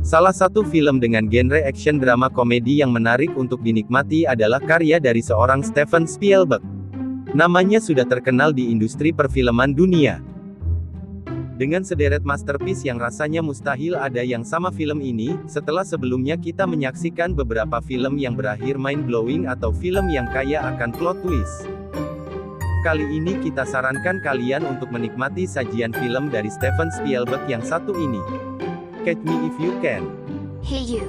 Salah satu film dengan genre action drama komedi yang menarik untuk dinikmati adalah karya dari seorang Steven Spielberg. Namanya sudah terkenal di industri perfilman dunia. Dengan sederet masterpiece yang rasanya mustahil ada yang sama film ini, setelah sebelumnya kita menyaksikan beberapa film yang berakhir mind-blowing atau film yang kaya akan plot twist. Kali ini kita sarankan kalian untuk menikmati sajian film dari Steven Spielberg yang satu ini. Catch Me If You Can. Hey you!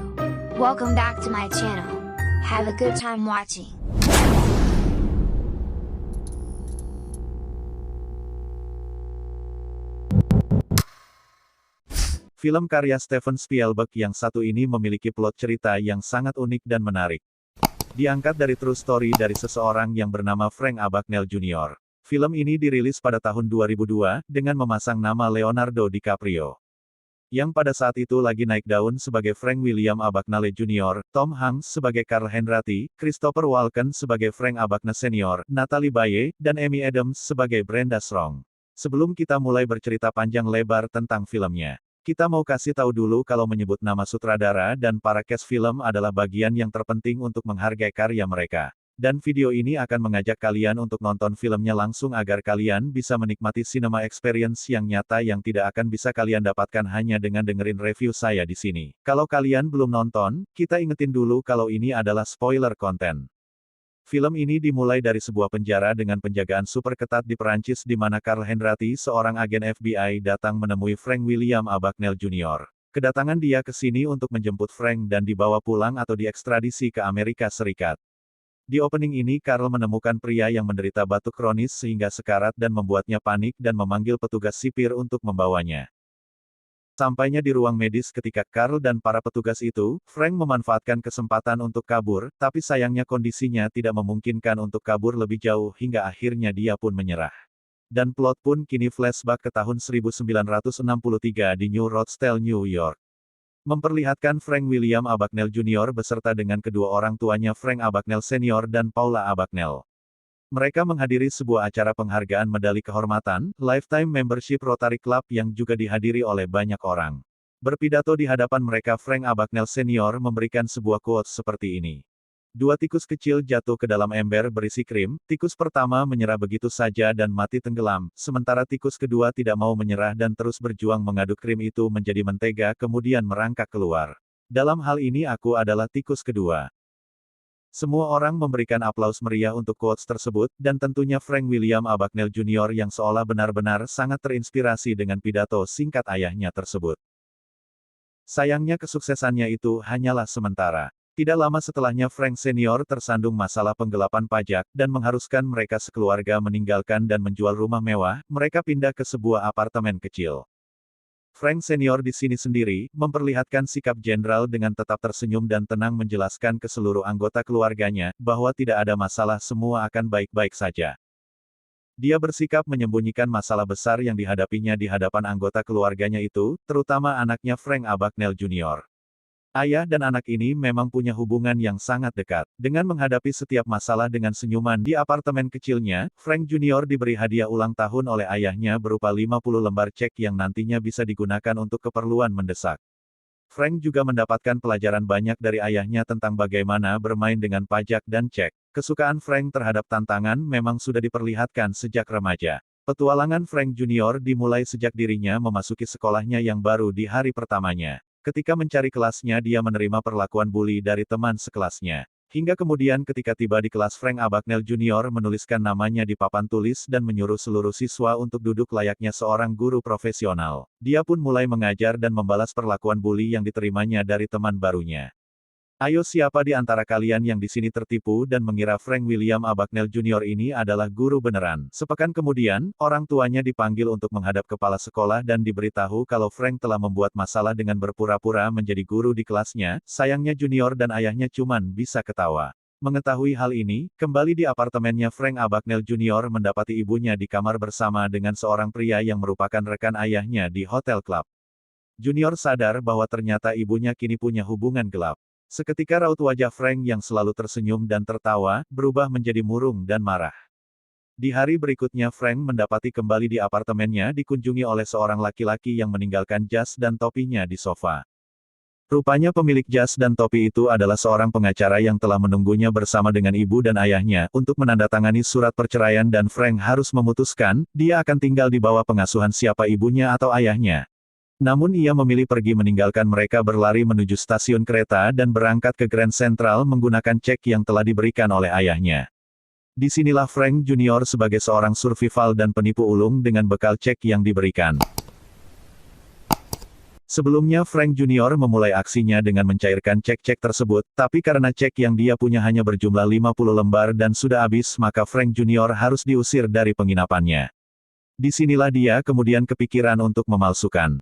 Welcome back to my channel. Have a good time watching. Film karya Steven Spielberg yang satu ini memiliki plot cerita yang sangat unik dan menarik. Diangkat dari true story dari seseorang yang bernama Frank Abagnale Jr. Film ini dirilis pada tahun 2002, dengan memasang nama Leonardo DiCaprio, yang pada saat itu lagi naik daun sebagai Frank William Abagnale Jr., Tom Hanks sebagai Carl Henratty, Christopher Walken sebagai Frank Abagnale Sr., Natalie Baye, dan Amy Adams sebagai Brenda Strong. Sebelum kita mulai bercerita panjang lebar tentang filmnya, kita mau kasih tahu dulu kalau menyebut nama sutradara dan para cast film adalah bagian yang terpenting untuk menghargai karya mereka. Dan video ini akan mengajak kalian untuk nonton filmnya langsung agar kalian bisa menikmati cinema experience yang nyata yang tidak akan bisa kalian dapatkan hanya dengan dengerin review saya di sini. Kalau kalian belum nonton, kita ingetin dulu kalau ini adalah spoiler konten. Film ini dimulai dari sebuah penjara dengan penjagaan super ketat di Perancis di mana Carl Henratty, seorang agen FBI, datang menemui Frank William Abagnale Jr. Kedatangan dia ke sini untuk menjemput Frank dan dibawa pulang atau diekstradisi ke Amerika Serikat. Di opening ini Carl menemukan pria yang menderita batuk kronis sehingga sekarat dan membuatnya panik dan memanggil petugas sipir untuk membawanya. Sampainya di ruang medis ketika Carl dan para petugas itu, Frank memanfaatkan kesempatan untuk kabur, tapi sayangnya kondisinya tidak memungkinkan untuk kabur lebih jauh hingga akhirnya dia pun menyerah. Dan plot pun kini flashback ke tahun 1963 di New Rochelle, New York. Memperlihatkan Frank William Abagnale Jr. beserta dengan kedua orang tuanya Frank Abagnale Sr. dan Paula Abagnale. Mereka menghadiri sebuah acara penghargaan medali kehormatan, Lifetime Membership Rotary Club yang juga dihadiri oleh banyak orang. Berpidato di hadapan mereka Frank Abagnale Sr. memberikan sebuah quotes seperti ini. Dua tikus kecil jatuh ke dalam ember berisi krim, tikus pertama menyerah begitu saja dan mati tenggelam, sementara tikus kedua tidak mau menyerah dan terus berjuang mengaduk krim itu menjadi mentega kemudian merangkak keluar. Dalam hal ini aku adalah tikus kedua. Semua orang memberikan aplaus meriah untuk quotes tersebut, dan tentunya Frank William Abagnale Jr. yang seolah benar-benar sangat terinspirasi dengan pidato singkat ayahnya tersebut. Sayangnya kesuksesannya itu hanyalah sementara. Tidak lama setelahnya Frank Senior tersandung masalah penggelapan pajak, dan mengharuskan mereka sekeluarga meninggalkan dan menjual rumah mewah, mereka pindah ke sebuah apartemen kecil. Frank Senior di sini sendiri, memperlihatkan sikap jenderal dengan tetap tersenyum dan tenang menjelaskan ke seluruh anggota keluarganya, bahwa tidak ada masalah semua akan baik-baik saja. Dia bersikap menyembunyikan masalah besar yang dihadapinya di hadapan anggota keluarganya itu, terutama anaknya Frank Abagnale Jr. Ayah dan anak ini memang punya hubungan yang sangat dekat. Dengan menghadapi setiap masalah dengan senyuman di apartemen kecilnya, Frank Jr. diberi hadiah ulang tahun oleh ayahnya berupa 50 lembar cek yang nantinya bisa digunakan untuk keperluan mendesak. Frank juga mendapatkan pelajaran banyak dari ayahnya tentang bagaimana bermain dengan pajak dan cek. Kesukaan Frank terhadap tantangan memang sudah diperlihatkan sejak remaja. Petualangan Frank Jr. dimulai sejak dirinya memasuki sekolahnya yang baru di hari pertamanya. Ketika mencari kelasnya dia menerima perlakuan bully dari teman sekelasnya. Hingga kemudian ketika tiba di kelas Frank Abagnale Jr. menuliskan namanya di papan tulis dan menyuruh seluruh siswa untuk duduk layaknya seorang guru profesional. Dia pun mulai mengajar dan membalas perlakuan bully yang diterimanya dari teman barunya. Ayo siapa di antara kalian yang di sini tertipu dan mengira Frank William Abagnale Jr. ini adalah guru beneran? Sepekan kemudian, orang tuanya dipanggil untuk menghadap kepala sekolah dan diberitahu kalau Frank telah membuat masalah dengan berpura-pura menjadi guru di kelasnya. Sayangnya Junior dan ayahnya cuman bisa ketawa. Mengetahui hal ini, kembali di apartemennya Frank Abagnale Jr. mendapati ibunya di kamar bersama dengan seorang pria yang merupakan rekan ayahnya di hotel klub. Junior sadar bahwa ternyata ibunya kini punya hubungan gelap. Seketika raut wajah Frank yang selalu tersenyum dan tertawa, berubah menjadi murung dan marah. Di hari berikutnya Frank mendapati kembali di apartemennya dikunjungi oleh seorang laki-laki yang meninggalkan jas dan topinya di sofa. Rupanya pemilik jas dan topi itu adalah seorang pengacara yang telah menunggunya bersama dengan ibu dan ayahnya untuk menandatangani surat perceraian dan Frank harus memutuskan, dia akan tinggal di bawah pengasuhan siapa ibunya atau ayahnya. Namun ia memilih pergi meninggalkan mereka berlari menuju stasiun kereta dan berangkat ke Grand Central menggunakan cek yang telah diberikan oleh ayahnya. Disinilah Frank Junior sebagai seorang survival dan penipu ulung dengan bekal cek yang diberikan. Sebelumnya Frank Junior memulai aksinya dengan mencairkan cek-cek tersebut, tapi karena cek yang dia punya hanya berjumlah 50 lembar dan sudah habis maka Frank Junior harus diusir dari penginapannya. Disinilah dia kemudian kepikiran untuk memalsukan.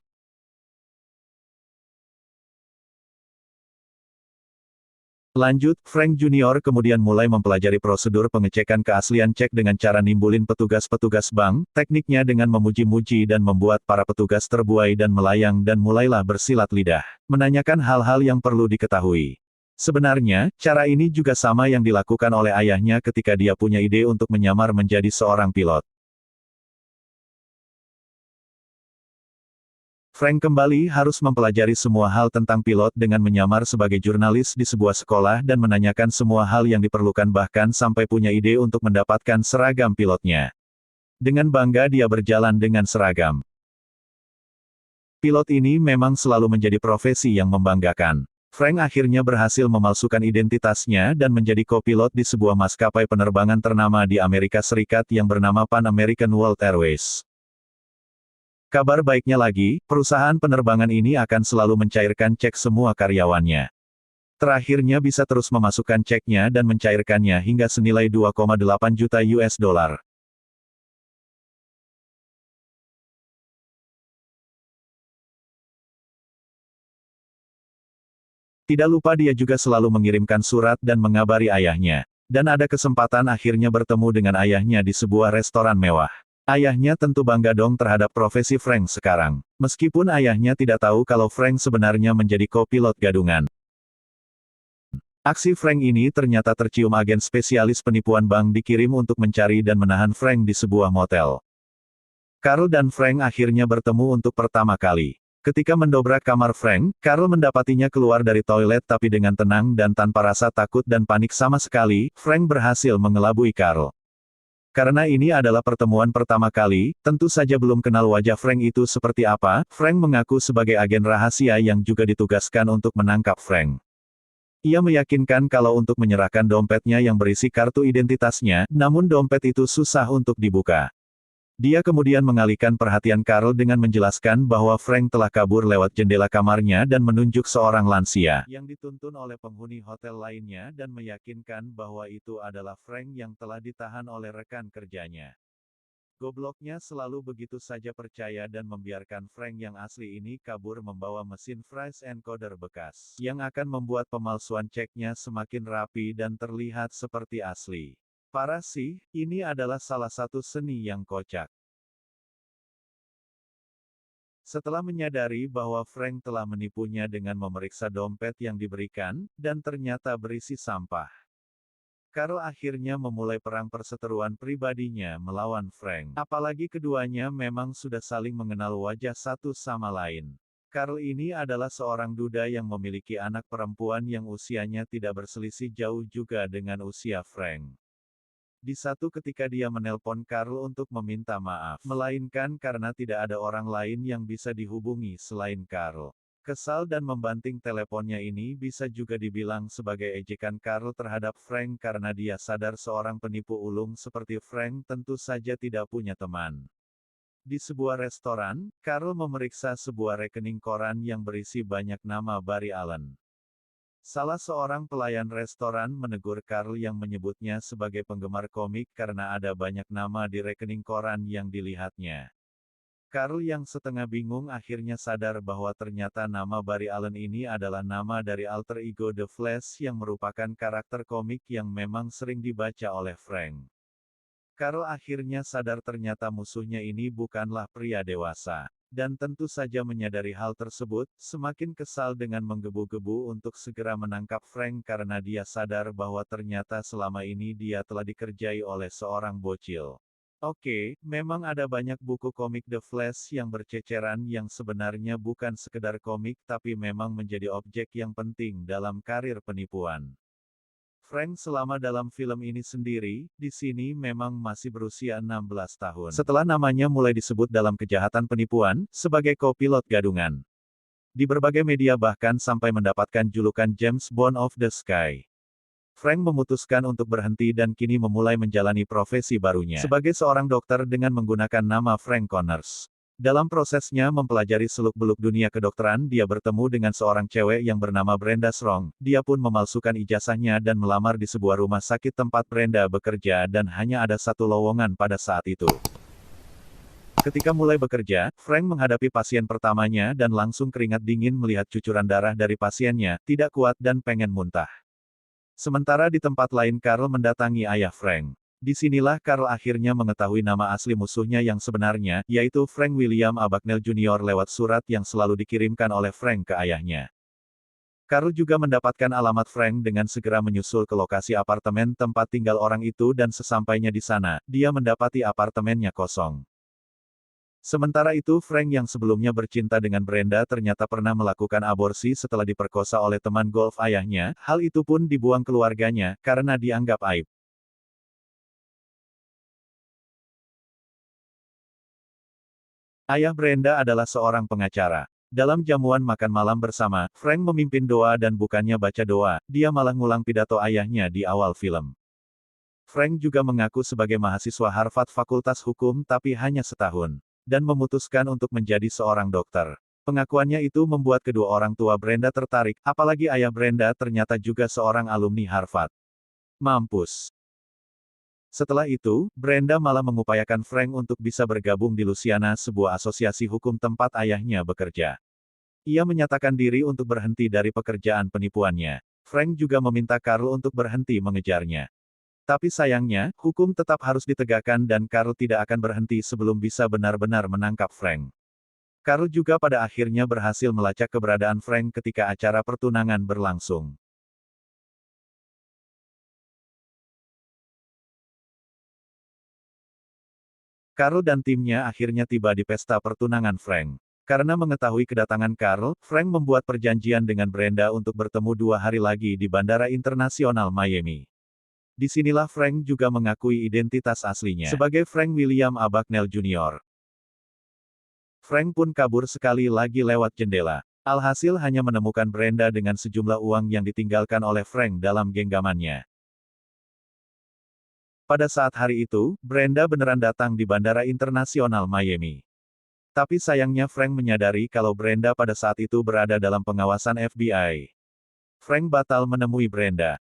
Lanjut, Frank Junior kemudian mulai mempelajari prosedur pengecekan keaslian cek dengan cara nimbulin petugas-petugas bank, tekniknya dengan memuji-muji dan membuat para petugas terbuai dan melayang dan mulailah bersilat lidah, menanyakan hal-hal yang perlu diketahui. Sebenarnya, cara ini juga sama yang dilakukan oleh ayahnya ketika dia punya ide untuk menyamar menjadi seorang pilot. Frank kembali harus mempelajari semua hal tentang pilot dengan menyamar sebagai jurnalis di sebuah sekolah dan menanyakan semua hal yang diperlukan bahkan sampai punya ide untuk mendapatkan seragam pilotnya. Dengan bangga dia berjalan dengan seragam. Pilot ini memang selalu menjadi profesi yang membanggakan. Frank akhirnya berhasil memalsukan identitasnya dan menjadi kopilot di sebuah maskapai penerbangan ternama di Amerika Serikat yang bernama Pan American World Airways. Kabar baiknya lagi, perusahaan penerbangan ini akan selalu mencairkan cek semua karyawannya. Terakhirnya bisa terus memasukkan ceknya dan mencairkannya hingga senilai 2,8 juta US dollar. Tidak lupa dia juga selalu mengirimkan surat dan mengabari ayahnya. Dan ada kesempatan akhirnya bertemu dengan ayahnya di sebuah restoran mewah. Ayahnya tentu bangga dong terhadap profesi Frank sekarang. Meskipun ayahnya tidak tahu kalau Frank sebenarnya menjadi kopilot gadungan. Aksi Frank ini ternyata tercium agen spesialis penipuan bank dikirim untuk mencari dan menahan Frank di sebuah motel. Carl dan Frank akhirnya bertemu untuk pertama kali. Ketika mendobrak kamar Frank, Carl mendapatinya keluar dari toilet tapi dengan tenang dan tanpa rasa takut dan panik sama sekali, Frank berhasil mengelabui Carl. Karena ini adalah pertemuan pertama kali, tentu saja belum kenal wajah Frank itu seperti apa, Frank mengaku sebagai agen rahasia yang juga ditugaskan untuk menangkap Frank. Ia meyakinkan kalau untuk menyerahkan dompetnya yang berisi kartu identitasnya, namun dompet itu susah untuk dibuka. Dia kemudian mengalihkan perhatian Carl dengan menjelaskan bahwa Frank telah kabur lewat jendela kamarnya dan menunjuk seorang lansia yang dituntun oleh penghuni hotel lainnya dan meyakinkan bahwa itu adalah Frank yang telah ditahan oleh rekan kerjanya. Gobloknya selalu begitu saja percaya dan membiarkan Frank yang asli ini kabur membawa mesin phrase encoder bekas yang akan membuat pemalsuan ceknya semakin rapi dan terlihat seperti asli. Parah sih, ini adalah salah satu seni yang kocak. Setelah menyadari bahwa Frank telah menipunya dengan memeriksa dompet yang diberikan, dan ternyata berisi sampah. Carl akhirnya memulai perang perseteruan pribadinya melawan Frank. Apalagi keduanya memang sudah saling mengenal wajah satu sama lain. Carl ini adalah seorang duda yang memiliki anak perempuan yang usianya tidak berselisih jauh juga dengan usia Frank. Di satu ketika dia menelpon Carl untuk meminta maaf, melainkan karena tidak ada orang lain yang bisa dihubungi selain Carl. Kesal dan membanting teleponnya ini bisa juga dibilang sebagai ejekan Carl terhadap Frank karena dia sadar seorang penipu ulung seperti Frank tentu saja tidak punya teman. Di sebuah restoran, Carl memeriksa sebuah rekening koran yang berisi banyak nama Barry Allen. Salah seorang pelayan restoran menegur Carl yang menyebutnya sebagai penggemar komik karena ada banyak nama di rekening koran yang dilihatnya. Carl yang setengah bingung akhirnya sadar bahwa ternyata nama Barry Allen ini adalah nama dari alter ego The Flash yang merupakan karakter komik yang memang sering dibaca oleh Frank. Carl akhirnya sadar ternyata musuhnya ini bukanlah pria dewasa. Dan tentu saja menyadari hal tersebut, semakin kesal dengan menggebu-gebu untuk segera menangkap Frank karena dia sadar bahwa ternyata selama ini dia telah dikerjai oleh seorang bocil. Oke, memang ada banyak buku komik The Flash yang berceceran yang sebenarnya bukan sekedar komik tapi memang menjadi objek yang penting dalam karir penipuan. Frank selama dalam film ini sendiri, di sini memang masih berusia 16 tahun. Setelah namanya mulai disebut dalam kejahatan penipuan, sebagai kopilot gadungan. Di berbagai media bahkan sampai mendapatkan julukan James Bond of the Sky. Frank memutuskan untuk berhenti dan kini memulai menjalani profesi barunya sebagai seorang dokter dengan menggunakan nama Frank Connors. Dalam prosesnya mempelajari seluk-beluk dunia kedokteran, dia bertemu dengan seorang cewek yang bernama Brenda Strong. Dia pun memalsukan ijazahnya dan melamar di sebuah rumah sakit tempat Brenda bekerja dan hanya ada satu lowongan pada saat itu. Ketika mulai bekerja, Frank menghadapi pasien pertamanya dan langsung keringat dingin melihat cucuran darah dari pasiennya, tidak kuat dan pengen muntah. Sementara di tempat lain Carl mendatangi ayah Frank. Disinilah Carl akhirnya mengetahui nama asli musuhnya yang sebenarnya, yaitu Frank William Abagnale Jr. lewat surat yang selalu dikirimkan oleh Frank ke ayahnya. Carl juga mendapatkan alamat Frank dengan segera menyusul ke lokasi apartemen tempat tinggal orang itu dan sesampainya di sana, dia mendapati apartemennya kosong. Sementara itu Frank yang sebelumnya bercinta dengan Brenda ternyata pernah melakukan aborsi setelah diperkosa oleh teman golf ayahnya, hal itu pun dibuang keluarganya, karena dianggap aib. Ayah Brenda adalah seorang pengacara. Dalam jamuan makan malam bersama, Frank memimpin doa dan bukannya baca doa, dia malah ngulang pidato ayahnya di awal film. Frank juga mengaku sebagai mahasiswa Harvard Fakultas Hukum tapi hanya setahun. Dan memutuskan untuk menjadi seorang dokter. Pengakuannya itu membuat kedua orang tua Brenda tertarik, apalagi ayah Brenda ternyata juga seorang alumni Harvard. Mampus. Setelah itu, Brenda malah mengupayakan Frank untuk bisa bergabung di Louisiana, sebuah asosiasi hukum tempat ayahnya bekerja. Ia menyatakan diri untuk berhenti dari pekerjaan penipuannya. Frank juga meminta Carl untuk berhenti mengejarnya. Tapi sayangnya, hukum tetap harus ditegakkan dan Carl tidak akan berhenti sebelum bisa benar-benar menangkap Frank. Carl juga pada akhirnya berhasil melacak keberadaan Frank ketika acara pertunangan berlangsung. Carl dan timnya akhirnya tiba di pesta pertunangan Frank. Karena mengetahui kedatangan Carl, Frank membuat perjanjian dengan Brenda untuk bertemu 2 hari lagi di Bandara Internasional Miami. Disinilah Frank juga mengakui identitas aslinya sebagai Frank William Abagnale Jr. Frank pun kabur sekali lagi lewat jendela. Alhasil hanya menemukan Brenda dengan sejumlah uang yang ditinggalkan oleh Frank dalam genggamannya. Pada saat hari itu, Brenda beneran datang di Bandara Internasional Miami. Tapi sayangnya Frank menyadari kalau Brenda pada saat itu berada dalam pengawasan FBI. Frank batal menemui Brenda.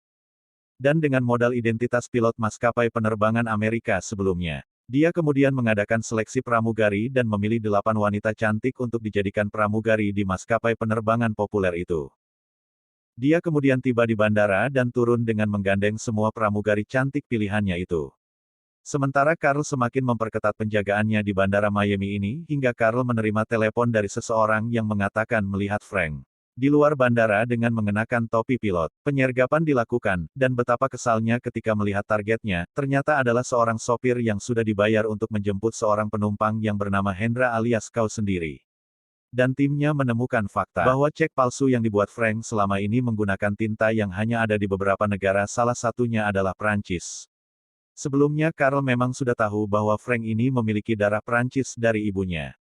Dan dengan modal identitas pilot maskapai penerbangan Amerika sebelumnya. Dia kemudian mengadakan seleksi pramugari dan memilih 8 wanita cantik untuk dijadikan pramugari di maskapai penerbangan populer itu. Dia kemudian tiba di bandara dan turun dengan menggandeng semua pramugari cantik pilihannya itu. Sementara Carl semakin memperketat penjagaannya di Bandara Miami ini, hingga Carl menerima telepon dari seseorang yang mengatakan melihat Frank di luar bandara dengan mengenakan topi pilot. Penyergapan dilakukan, dan betapa kesalnya ketika melihat targetnya, ternyata adalah seorang sopir yang sudah dibayar untuk menjemput seorang penumpang yang bernama Hendra alias kau sendiri. Dan timnya menemukan fakta bahwa cek palsu yang dibuat Frank selama ini menggunakan tinta yang hanya ada di beberapa negara, salah satunya adalah Prancis. Sebelumnya Carl memang sudah tahu bahwa Frank ini memiliki darah Prancis dari ibunya.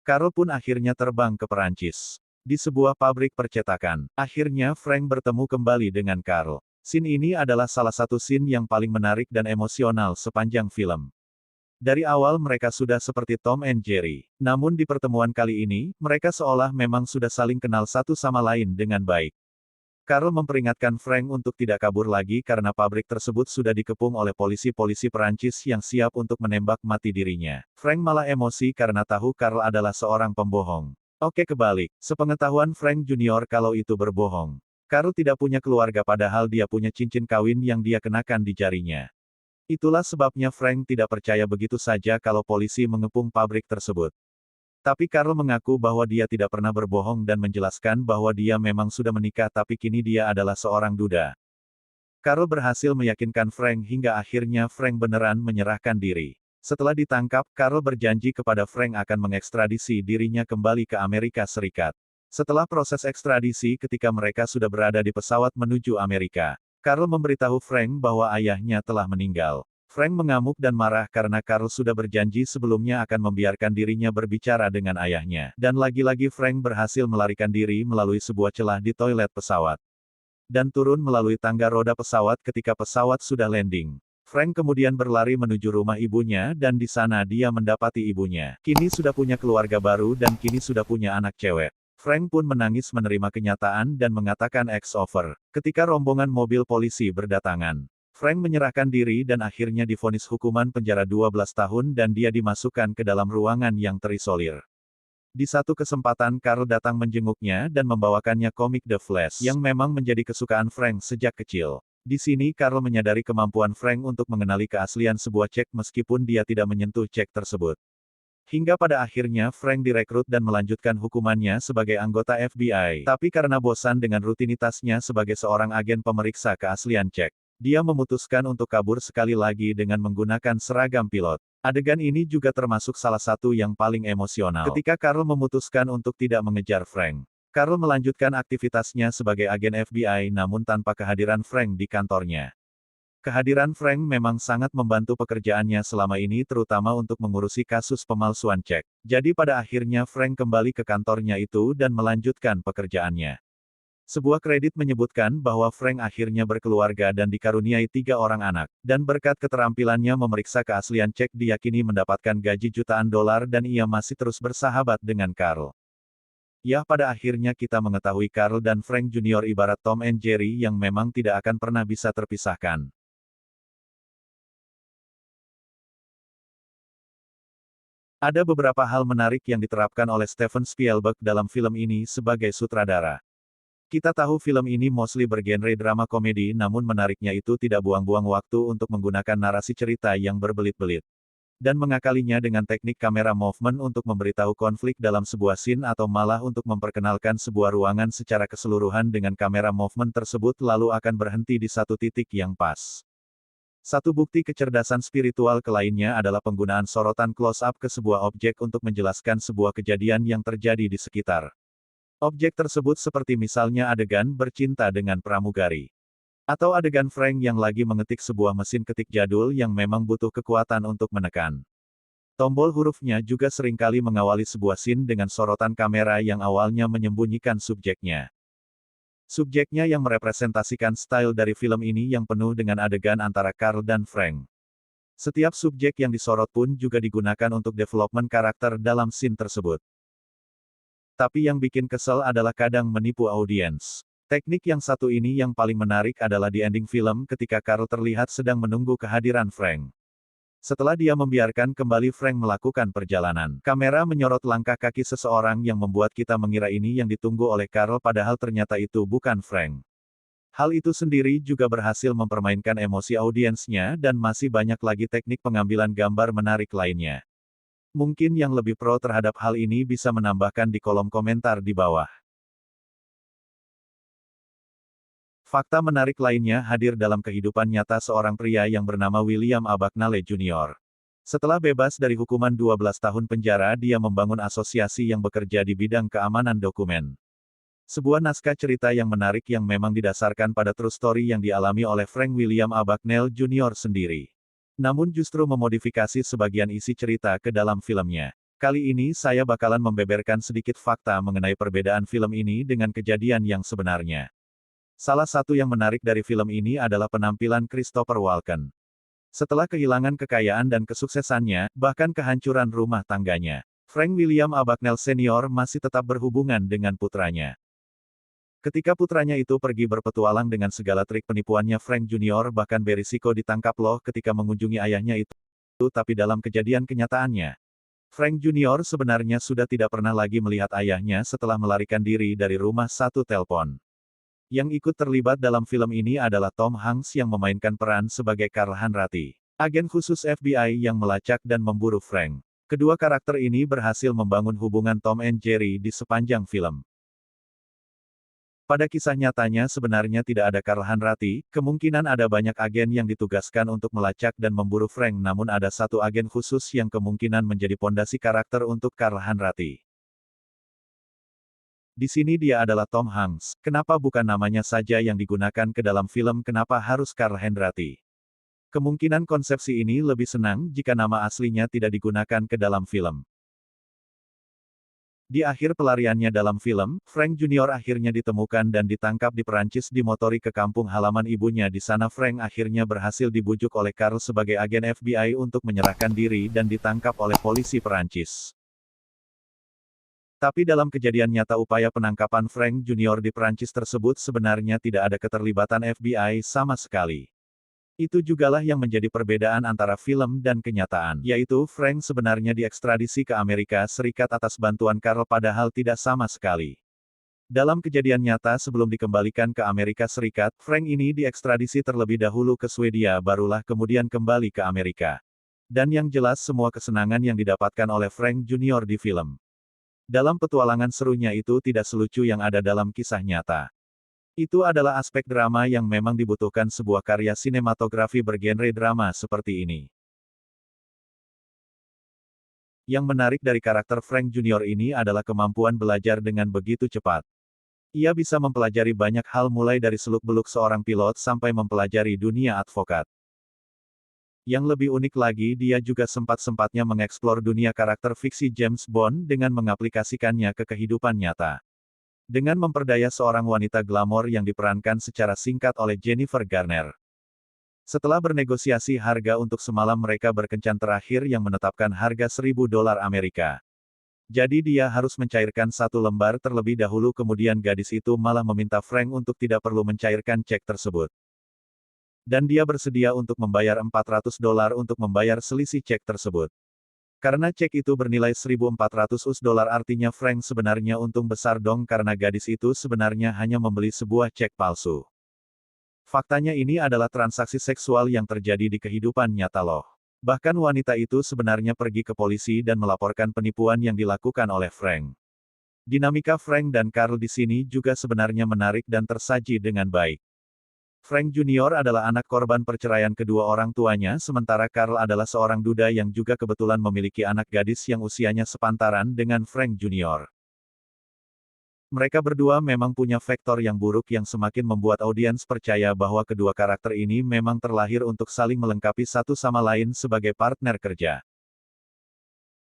Carl pun akhirnya terbang ke Prancis. Di sebuah pabrik percetakan. Akhirnya Frank bertemu kembali dengan Carl. Scene ini adalah salah satu scene yang paling menarik dan emosional sepanjang film. Dari awal mereka sudah seperti Tom and Jerry. Namun di pertemuan kali ini, mereka seolah memang sudah saling kenal satu sama lain dengan baik. Carl memperingatkan Frank untuk tidak kabur lagi karena pabrik tersebut sudah dikepung oleh polisi-polisi Perancis yang siap untuk menembak mati dirinya. Frank malah emosi karena tahu Carl adalah seorang pembohong. Oke, kebalik. Sepengetahuan Frank Jr. kalau itu berbohong. Carl tidak punya keluarga padahal dia punya cincin kawin yang dia kenakan di jarinya. Itulah sebabnya Frank tidak percaya begitu saja kalau polisi mengepung pabrik tersebut. Tapi Carl mengaku bahwa dia tidak pernah berbohong dan menjelaskan bahwa dia memang sudah menikah tapi kini dia adalah seorang duda. Carl berhasil meyakinkan Frank hingga akhirnya Frank beneran menyerahkan diri. Setelah ditangkap, Carl berjanji kepada Frank akan mengekstradisi dirinya kembali ke Amerika Serikat. Setelah proses ekstradisi ketika mereka sudah berada di pesawat menuju Amerika, Carl memberitahu Frank bahwa ayahnya telah meninggal. Frank mengamuk dan marah karena Carl sudah berjanji sebelumnya akan membiarkan dirinya berbicara dengan ayahnya. Dan lagi-lagi Frank berhasil melarikan diri melalui sebuah celah di toilet pesawat. Dan turun melalui tangga roda pesawat ketika pesawat sudah landing. Frank kemudian berlari menuju rumah ibunya dan di sana dia mendapati ibunya. Kini sudah punya keluarga baru dan kini sudah punya anak cewek. Frank pun menangis menerima kenyataan dan mengatakan it's over. Ketika rombongan mobil polisi berdatangan, Frank menyerahkan diri dan akhirnya divonis hukuman penjara 12 tahun dan dia dimasukkan ke dalam ruangan yang terisolir. Di satu kesempatan Carl datang menjenguknya dan membawakannya komik The Flash yang memang menjadi kesukaan Frank sejak kecil. Di sini Carl menyadari kemampuan Frank untuk mengenali keaslian sebuah cek meskipun dia tidak menyentuh cek tersebut. Hingga pada akhirnya Frank direkrut dan melanjutkan hukumannya sebagai anggota FBI. Tapi karena bosan dengan rutinitasnya sebagai seorang agen pemeriksa keaslian cek, dia memutuskan untuk kabur sekali lagi dengan menggunakan seragam pilot. Adegan ini juga termasuk salah satu yang paling emosional. Ketika Carl memutuskan untuk tidak mengejar Frank, Carl melanjutkan aktivitasnya sebagai agen FBI namun tanpa kehadiran Frank di kantornya. Kehadiran Frank memang sangat membantu pekerjaannya selama ini terutama untuk mengurusi kasus pemalsuan cek. Jadi pada akhirnya Frank kembali ke kantornya itu dan melanjutkan pekerjaannya. Sebuah kredit menyebutkan bahwa Frank akhirnya berkeluarga dan dikaruniai 3 orang anak. Dan berkat keterampilannya memeriksa keaslian cek diyakini mendapatkan gaji jutaan dolar dan ia masih terus bersahabat dengan Carl. Ya pada akhirnya kita mengetahui Carl dan Frank Junior ibarat Tom and Jerry yang memang tidak akan pernah bisa terpisahkan. Ada beberapa hal menarik yang diterapkan oleh Steven Spielberg dalam film ini sebagai sutradara. Kita tahu film ini mostly bergenre drama komedi namun menariknya itu tidak buang-buang waktu untuk menggunakan narasi cerita yang berbelit-belit. Dan mengakalinya dengan teknik kamera movement untuk memberitahu konflik dalam sebuah scene atau malah untuk memperkenalkan sebuah ruangan secara keseluruhan dengan kamera movement tersebut lalu akan berhenti di satu titik yang pas. Satu bukti kecerdasan spiritual lainnya adalah penggunaan sorotan close-up ke sebuah objek untuk menjelaskan sebuah kejadian yang terjadi di sekitar. Objek tersebut seperti misalnya adegan bercinta dengan pramugari. Atau adegan Frank yang lagi mengetik sebuah mesin ketik jadul yang memang butuh kekuatan untuk menekan tombol hurufnya juga seringkali mengawali sebuah scene dengan sorotan kamera yang awalnya menyembunyikan subjeknya. Subjeknya yang merepresentasikan style dari film ini yang penuh dengan adegan antara Carl dan Frank. Setiap subjek yang disorot pun juga digunakan untuk development karakter dalam scene tersebut. Tapi yang bikin kesel adalah kadang menipu audiens. Teknik yang satu ini yang paling menarik adalah di ending film ketika Carl terlihat sedang menunggu kehadiran Frank. Setelah dia membiarkan kembali Frank melakukan perjalanan, kamera menyorot langkah kaki seseorang yang membuat kita mengira ini yang ditunggu oleh Carl padahal ternyata itu bukan Frank. Hal itu sendiri juga berhasil mempermainkan emosi audiensnya dan masih banyak lagi teknik pengambilan gambar menarik lainnya. Mungkin yang lebih pro terhadap hal ini bisa menambahkan di kolom komentar di bawah. Fakta menarik lainnya hadir dalam kehidupan nyata seorang pria yang bernama William Abagnale Jr. Setelah bebas dari hukuman 12 tahun penjara dia membangun asosiasi yang bekerja di bidang keamanan dokumen. Sebuah naskah cerita yang menarik yang memang didasarkan pada true story yang dialami oleh Frank William Abagnale Jr. sendiri. Namun justru memodifikasi sebagian isi cerita ke dalam filmnya. Kali ini saya bakalan membeberkan sedikit fakta mengenai perbedaan film ini dengan kejadian yang sebenarnya. Salah satu yang menarik dari film ini adalah penampilan Christopher Walken. Setelah kehilangan kekayaan dan kesuksesannya, bahkan kehancuran rumah tangganya, Frank William Abagnale Senior masih tetap berhubungan dengan putranya. Ketika putranya itu pergi berpetualang dengan segala trik penipuannya Frank Junior bahkan berisiko ditangkap loh ketika mengunjungi ayahnya itu, tapi dalam kejadian kenyataannya, Frank Junior sebenarnya sudah tidak pernah lagi melihat ayahnya setelah melarikan diri dari rumah satu telepon. Yang ikut terlibat dalam film ini adalah Tom Hanks yang memainkan peran sebagai Carl Hanratty, agen khusus FBI yang melacak dan memburu Frank. Kedua karakter ini berhasil membangun hubungan Tom and Jerry di sepanjang film. Pada kisah nyatanya sebenarnya tidak ada Karl Hanratty, kemungkinan ada banyak agen yang ditugaskan untuk melacak dan memburu Frank, namun ada satu agen khusus yang kemungkinan menjadi pondasi karakter untuk Karl Hanratty. Di sini dia adalah Tom Hanks. Kenapa bukan namanya saja yang digunakan ke dalam film? Kenapa harus Karl Hanratty? Kemungkinan konsepsi ini lebih senang jika nama aslinya tidak digunakan ke dalam film. Di akhir pelariannya dalam film, Frank Junior akhirnya ditemukan dan ditangkap di Perancis, dimotori ke kampung halaman ibunya. Di sana Frank akhirnya berhasil dibujuk oleh Karl sebagai agen FBI untuk menyerahkan diri dan ditangkap oleh polisi Perancis. Tapi dalam kejadian nyata upaya penangkapan Frank Junior di Perancis tersebut sebenarnya tidak ada keterlibatan FBI sama sekali. Itu jugalah yang menjadi perbedaan antara film dan kenyataan, yaitu Frank sebenarnya diekstradisi ke Amerika Serikat atas bantuan Karl padahal tidak sama sekali. Dalam kejadian nyata sebelum dikembalikan ke Amerika Serikat, Frank ini diekstradisi terlebih dahulu ke Swedia barulah kemudian kembali ke Amerika. Dan yang jelas semua kesenangan yang didapatkan oleh Frank Junior di film. Dalam petualangan serunya itu tidak selucu yang ada dalam kisah nyata. Itu adalah aspek drama yang memang dibutuhkan sebuah karya sinematografi bergenre drama seperti ini. Yang menarik dari karakter Frank Junior ini adalah kemampuan belajar dengan begitu cepat. Ia bisa mempelajari banyak hal mulai dari seluk-beluk seorang pilot sampai mempelajari dunia advokat. Yang lebih unik lagi dia juga sempat-sempatnya mengeksplor dunia karakter fiksi James Bond dengan mengaplikasikannya ke kehidupan nyata. Dengan memperdaya seorang wanita glamor yang diperankan secara singkat oleh Jennifer Garner. Setelah bernegosiasi harga untuk semalam mereka berkencan terakhir yang menetapkan harga $1.000 Amerika. Jadi dia harus mencairkan satu lembar terlebih dahulu kemudian gadis itu malah meminta Frank untuk tidak perlu mencairkan cek tersebut. Dan dia bersedia untuk membayar $400 untuk membayar selisih cek tersebut. Karena cek itu bernilai $1.400 artinya Frank sebenarnya untung besar dong karena gadis itu sebenarnya hanya membeli sebuah cek palsu. Faktanya ini adalah transaksi seksual yang terjadi di kehidupan nyata loh. Bahkan wanita itu sebenarnya pergi ke polisi dan melaporkan penipuan yang dilakukan oleh Frank. Dinamika Frank dan Karl di sini juga sebenarnya menarik dan tersaji dengan baik. Frank Junior adalah anak korban perceraian kedua orang tuanya sementara Karl adalah seorang duda yang juga kebetulan memiliki anak gadis yang usianya sepantaran dengan Frank Junior. Mereka berdua memang punya faktor yang buruk yang semakin membuat audiens percaya bahwa kedua karakter ini memang terlahir untuk saling melengkapi satu sama lain sebagai partner kerja.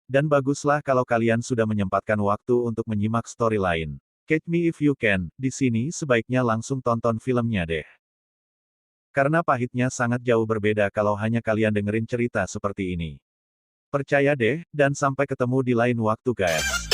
Dan baguslah kalau kalian sudah menyempatkan waktu untuk menyimak storyline. Catch Me If You Can, di sini sebaiknya langsung tonton filmnya deh. Karena pahitnya sangat jauh berbeda kalau hanya kalian dengerin cerita seperti ini. Percaya deh, dan sampai ketemu di lain waktu guys.